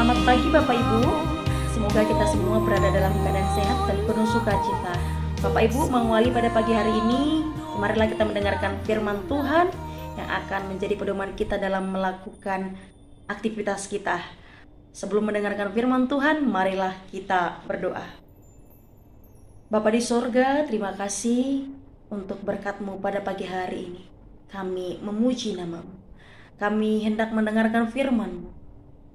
Selamat pagi Bapak Ibu. Semoga kita semua berada dalam keadaan sehat dan penuh sukacita. Bapak Ibu, mengawali pada pagi hari ini, marilah kita mendengarkan firman Tuhan yang akan menjadi pedoman kita dalam melakukan aktivitas kita. Sebelum mendengarkan firman Tuhan, marilah kita berdoa. Bapa di sorga, terima kasih untuk berkat-Mu pada pagi hari ini. Kami memuji nama-Mu. Kami hendak mendengarkan firman-Mu.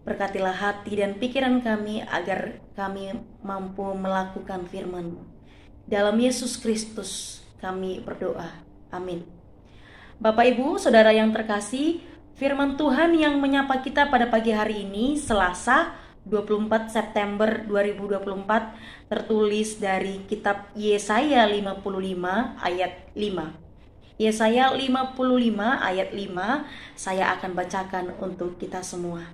Berkatilah hati dan pikiran kami agar kami mampu melakukan firman-Mu. Dalam Yesus Kristus kami berdoa. Amin. Bapak Ibu, Saudara yang terkasih, firman Tuhan yang menyapa kita pada pagi hari ini, Selasa 24 September 2024, tertulis dari kitab Yesaya 55 ayat 5. Yesaya 55 ayat 5, saya akan bacakan untuk kita semua.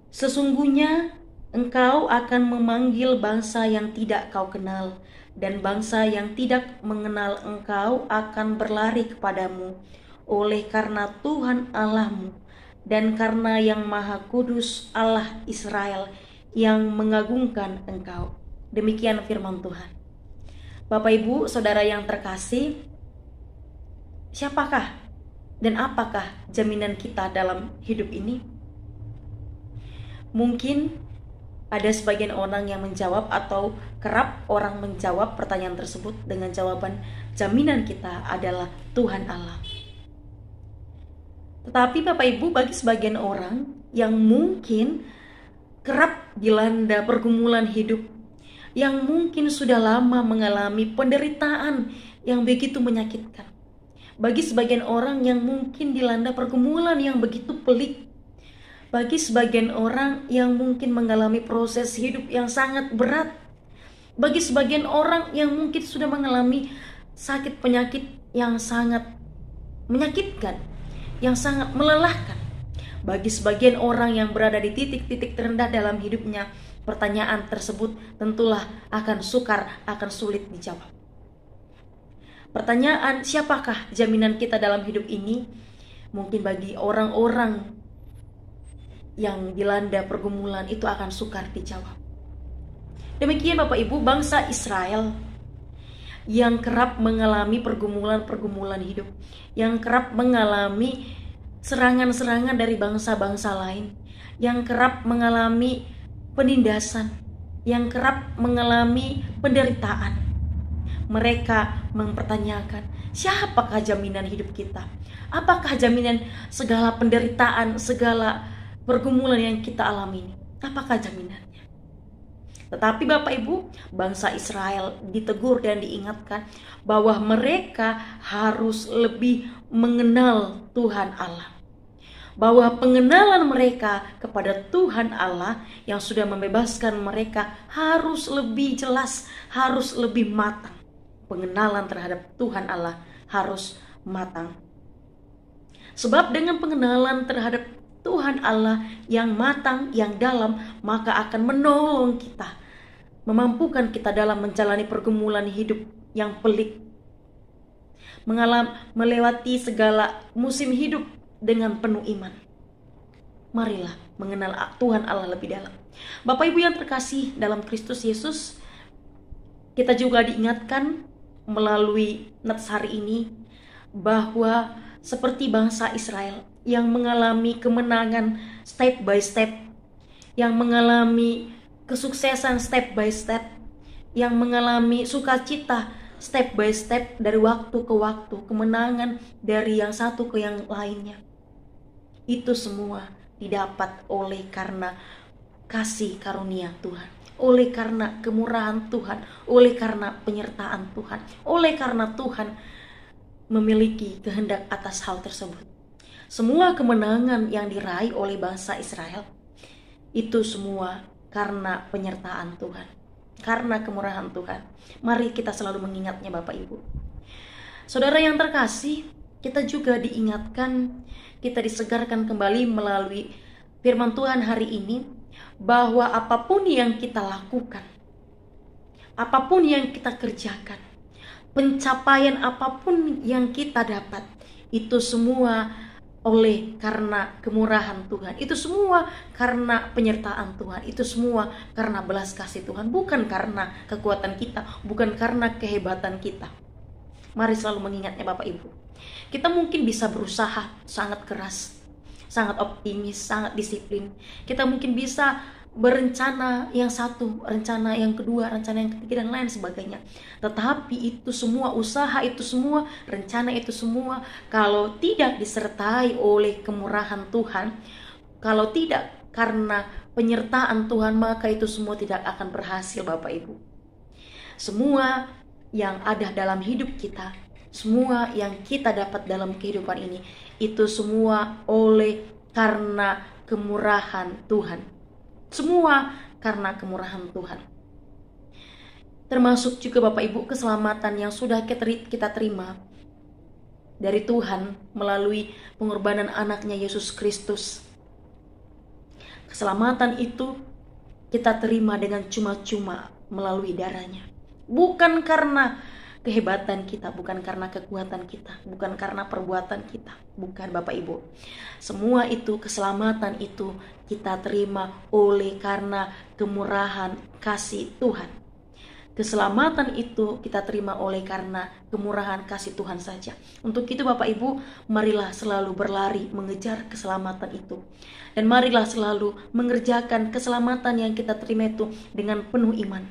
Sesungguhnya engkau akan memanggil bangsa yang tidak kau kenal, dan bangsa yang tidak mengenal engkau akan berlari kepadamu, oleh karena Tuhan Allahmu, dan karena yang Maha Kudus Allah Israel yang mengagungkan engkau. Demikian firman Tuhan. Bapak Ibu, Saudara yang terkasih, siapakah dan apakah jaminan kita dalam hidup ini? Mungkin ada sebagian orang yang menjawab atau kerap orang menjawab pertanyaan tersebut dengan jawaban jaminan kita adalah Tuhan Allah. Tetapi Bapak Ibu, bagi sebagian orang yang mungkin kerap dilanda pergumulan hidup, yang mungkin sudah lama mengalami penderitaan yang begitu menyakitkan, bagi sebagian orang yang mungkin dilanda pergumulan yang begitu pelik, bagi sebagian orang yang mungkin mengalami proses hidup yang sangat berat, bagi sebagian orang yang mungkin sudah mengalami sakit penyakit yang sangat menyakitkan, yang sangat melelahkan, bagi sebagian orang yang berada di titik-titik terendah dalam hidupnya, pertanyaan tersebut tentulah akan sukar, akan sulit dijawab. Pertanyaan siapakah jaminan kita dalam hidup ini, mungkin bagi orang-orang yang dilanda pergumulan itu akan sukar dijawab. Demikian Bapak Ibu, bangsa Israel yang kerap mengalami pergumulan-pergumulan hidup, yang kerap mengalami serangan-serangan dari bangsa-bangsa lain, yang kerap mengalami penindasan, yang kerap mengalami penderitaan. Mereka mempertanyakan, siapakah jaminan hidup kita? Apakah jaminan segala penderitaan, segala pergumulan yang kita alami ini? Apakah jaminannya? Tetapi Bapak Ibu, bangsa Israel ditegur dan diingatkan bahwa mereka harus lebih mengenal Tuhan Allah. Bahwa pengenalan mereka kepada Tuhan Allah yang sudah membebaskan mereka harus lebih jelas, harus lebih matang. Pengenalan terhadap Tuhan Allah harus matang. Sebab dengan pengenalan terhadap Tuhan Allah yang matang, yang dalam, maka akan menolong kita, memampukan kita dalam menjalani pergumulan hidup yang pelik, melewati segala musim hidup dengan penuh iman. Marilah mengenal Tuhan Allah lebih dalam. Bapak Ibu yang terkasih dalam Kristus Yesus, kita juga diingatkan melalui nats hari ini bahwa seperti bangsa Israel yang mengalami kemenangan step by step, yang mengalami kesuksesan step by step, yang mengalami sukacita step by step dari waktu ke waktu, kemenangan dari yang satu ke yang lainnya. Itu semua didapat oleh karena kasih karunia Tuhan, oleh karena kemurahan Tuhan, oleh karena penyertaan Tuhan, oleh karena Tuhan memiliki kehendak atas hal tersebut. Semua kemenangan yang diraih oleh bangsa Israel itu semua karena penyertaan Tuhan, karena kemurahan Tuhan. Mari kita selalu mengingatnya Bapak Ibu. Saudara yang terkasih, kita juga diingatkan, kita disegarkan kembali melalui firman Tuhan hari ini bahwa apapun yang kita lakukan, apapun yang kita kerjakan, pencapaian apapun yang kita dapat, itu semua oleh karena kemurahan Tuhan. Itu semua karena penyertaan Tuhan. Itu semua karena belas kasih Tuhan. Bukan karena kekuatan kita, bukan karena kehebatan kita. Mari selalu mengingatnya Bapak Ibu. Kita mungkin bisa berusaha sangat keras, sangat optimis, sangat disiplin. Kita mungkin bisa berencana yang satu, rencana yang kedua, rencana yang ketiga, dan lain sebagainya. Tetapi itu semua usaha, itu semua rencana, itu semua kalau tidak disertai oleh kemurahan Tuhan, kalau tidak karena penyertaan Tuhan, maka itu semua tidak akan berhasil Bapak Ibu. Semua yang ada dalam hidup kita, semua yang kita dapat dalam kehidupan ini, itu semua oleh karena kemurahan Tuhan. Semua karena kemurahan Tuhan. Termasuk juga Bapak Ibu keselamatan yang sudah kita terima dari Tuhan melalui pengorbanan anaknya Yesus Kristus. Keselamatan itu kita terima dengan cuma-cuma melalui darahnya. Bukan karena kehebatan kita, bukan karena kekuatan kita, bukan karena perbuatan kita, bukan Bapak Ibu. Semua itu, keselamatan itu kita terima oleh karena kemurahan kasih Tuhan. Keselamatan itu kita terima oleh karena kemurahan kasih Tuhan saja. Untuk itu Bapak Ibu, marilah selalu berlari mengejar keselamatan itu. Dan marilah selalu mengerjakan keselamatan yang kita terima itu dengan penuh iman.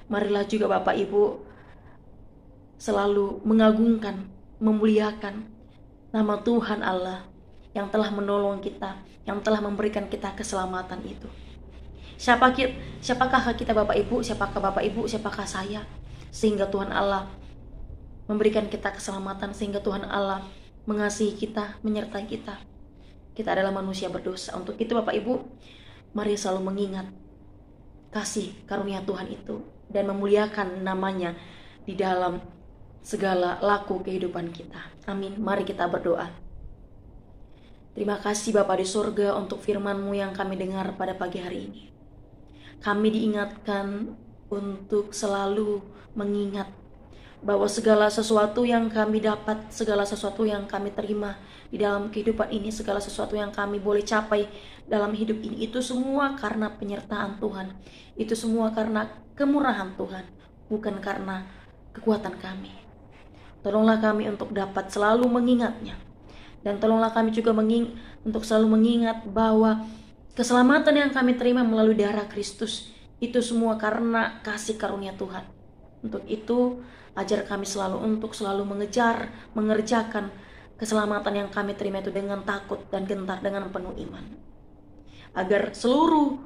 Marilah juga Bapak Ibu selalu mengagungkan, memuliakan nama Tuhan Allah yang telah menolong kita, yang telah memberikan kita keselamatan itu. Siapakah kita Bapak Ibu? Siapakah Bapak Ibu? Siapakah saya? Sehingga Tuhan Allah memberikan kita keselamatan, sehingga Tuhan Allah mengasihi kita, menyertai kita. Kita adalah manusia berdosa. Untuk itu Bapak Ibu, mari selalu mengingat kasih karunia Tuhan itu dan memuliakan namanya di dalam segala laku kehidupan kita. Amin. Mari kita berdoa. Terima kasih Bapa di surga untuk firman-Mu yang kami dengar pada pagi hari ini. Kami diingatkan untuk selalu mengingat bahwa segala sesuatu yang kami dapat, segala sesuatu yang kami terima di dalam kehidupan ini, segala sesuatu yang kami boleh capai dalam hidup ini, itu semua karena penyertaan Tuhan. Itu semua karena kemurahan Tuhan, bukan karena kekuatan kami. Tolonglah kami untuk dapat selalu mengingatnya. Dan tolonglah kami juga untuk selalu mengingat bahwa keselamatan yang kami terima melalui darah Kristus, itu semua karena kasih karunia Tuhan. Untuk itu, ajar kami untuk selalu mengejar, mengerjakan keselamatan yang kami terima itu dengan takut dan gentar, dengan penuh iman. Agar seluruh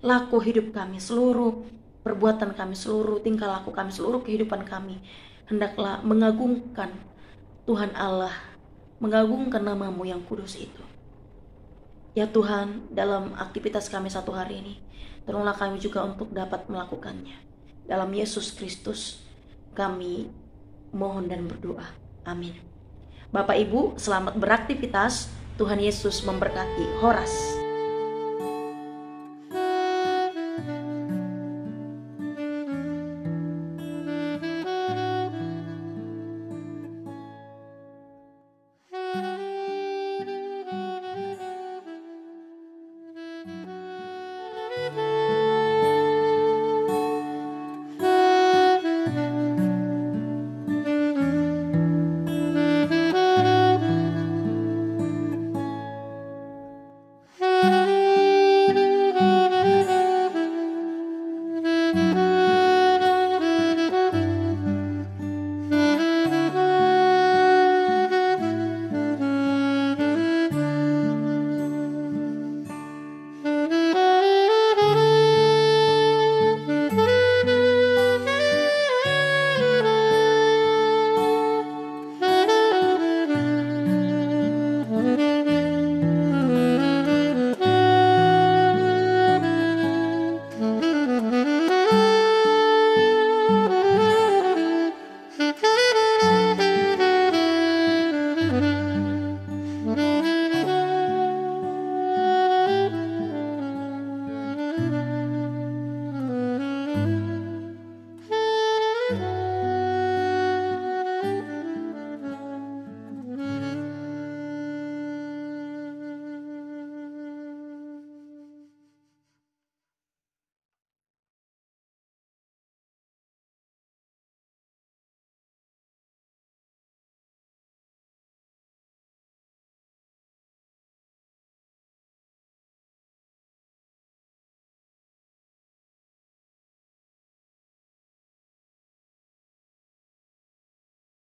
laku hidup kami, seluruh perbuatan kami, seluruh tingkah laku kami, seluruh kehidupan kami hendaklah mengagungkan Tuhan Allah, mengagungkan nama-Mu yang kudus itu. Ya Tuhan, dalam aktivitas kami satu hari ini, tolonglah kami juga untuk dapat melakukannya. Dalam Yesus Kristus kami mohon dan berdoa. Amin. Bapak Ibu, selamat beraktivitas. Tuhan Yesus memberkati. Horas.